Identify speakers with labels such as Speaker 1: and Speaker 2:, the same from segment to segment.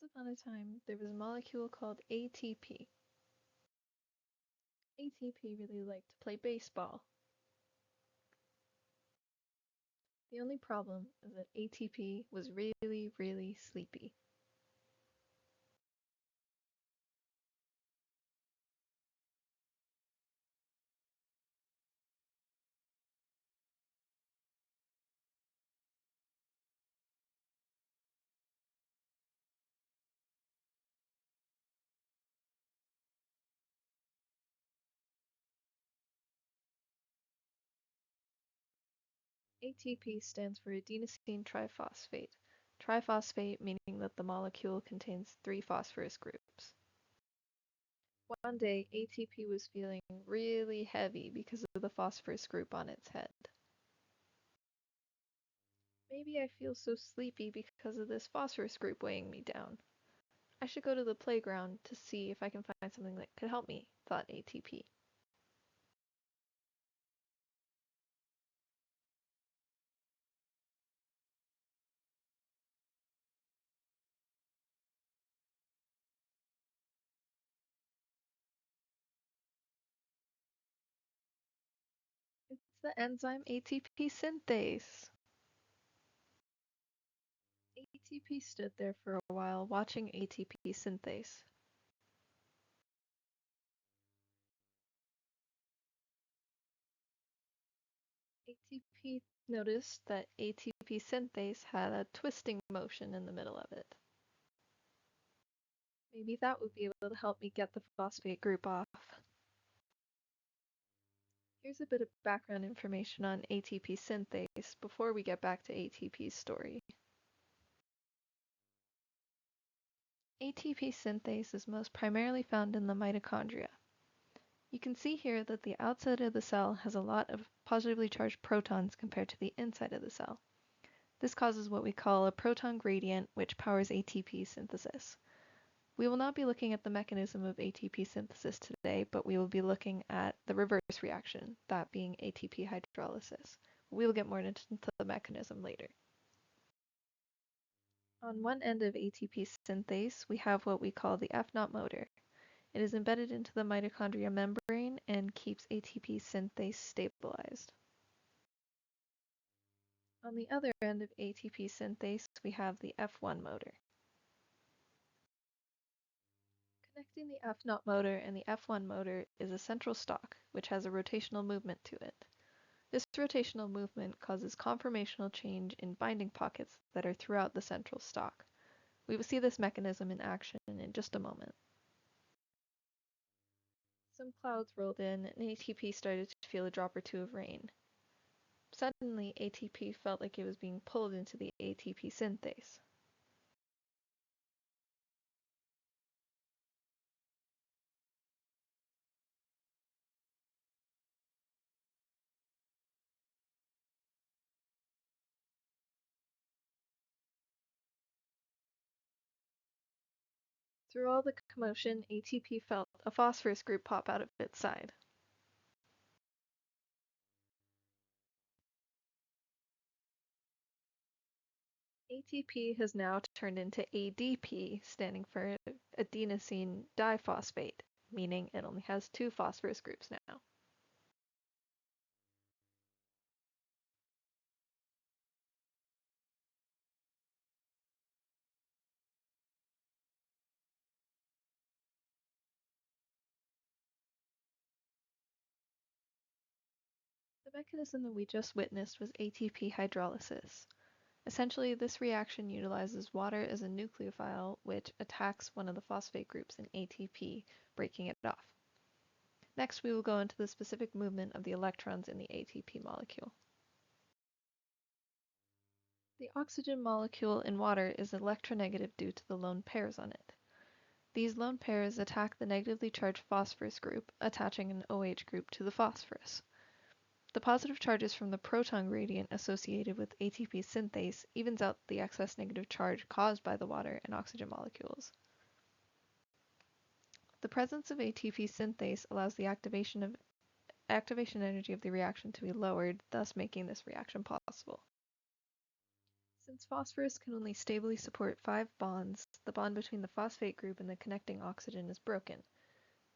Speaker 1: Once upon a time, there was a molecule called ATP. ATP really liked to play baseball. The only problem is that ATP was really, really sleepy. ATP stands for adenosine triphosphate. Triphosphate meaning that the molecule contains 3 phosphorus groups. One day, ATP was feeling really heavy because of the phosphorus group on its head. Maybe I feel so sleepy because of this phosphorus group weighing me down. I should go to the playground to see if I can find something that could help me, thought ATP. It's the enzyme ATP synthase. ATP stood there for a while watching ATP synthase. ATP noticed that ATP synthase had a twisting motion in the middle of it. Maybe that would be able to help me get the phosphate group off. Here's a bit of background information on ATP synthase before we get back to ATP's story. ATP synthase is most primarily found in the mitochondria. You can see here that the outside of the cell has a lot of positively charged protons compared to the inside of the cell. This causes what we call a proton gradient, which powers ATP synthesis. We will not be looking at the mechanism of ATP synthesis today, but we will be looking at the reverse reaction, that being ATP hydrolysis. We will get more into the mechanism later. On one end of ATP synthase, we have what we call the F0 motor. It is embedded into the mitochondria membrane and keeps ATP synthase stabilized. On the other end of ATP synthase, we have the F1 motor. Connecting the F0 motor and the F1 motor is a central stalk, which has a rotational movement to it. This rotational movement causes conformational change in binding pockets that are throughout the central stalk. We will see this mechanism in action in just a moment. Some clouds rolled in and ATP started to feel a drop or two of rain. Suddenly, ATP felt like it was being pulled into the ATP synthase. Through all the commotion, ATP felt a phosphorus group pop out of its side. ATP has now turned into ADP, standing for adenosine diphosphate, meaning it only has 2 phosphorus groups now. The mechanism that we just witnessed was ATP hydrolysis. Essentially, this reaction utilizes water as a nucleophile, which attacks one of the phosphate groups in ATP, breaking it off. Next, we will go into the specific movement of the electrons in the ATP molecule. The oxygen molecule in water is electronegative due to the lone pairs on it. These lone pairs attack the negatively charged phosphorus group, attaching an OH group to the phosphorus. The positive charges from the proton gradient associated with ATP synthase evens out the excess negative charge caused by the water and oxygen molecules. The presence of ATP synthase allows the activation energy of the reaction to be lowered, thus making this reaction possible. Since phosphorus can only stably support 5 bonds, the bond between the phosphate group and the connecting oxygen is broken.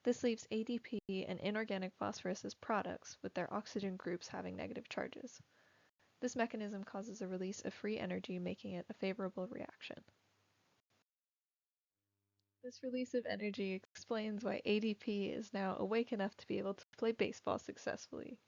Speaker 1: This leaves ADP and inorganic phosphorus as products, with their oxygen groups having negative charges. This mechanism causes a release of free energy, making it a favorable reaction. This release of energy explains why ADP is now awake enough to be able to play baseball successfully.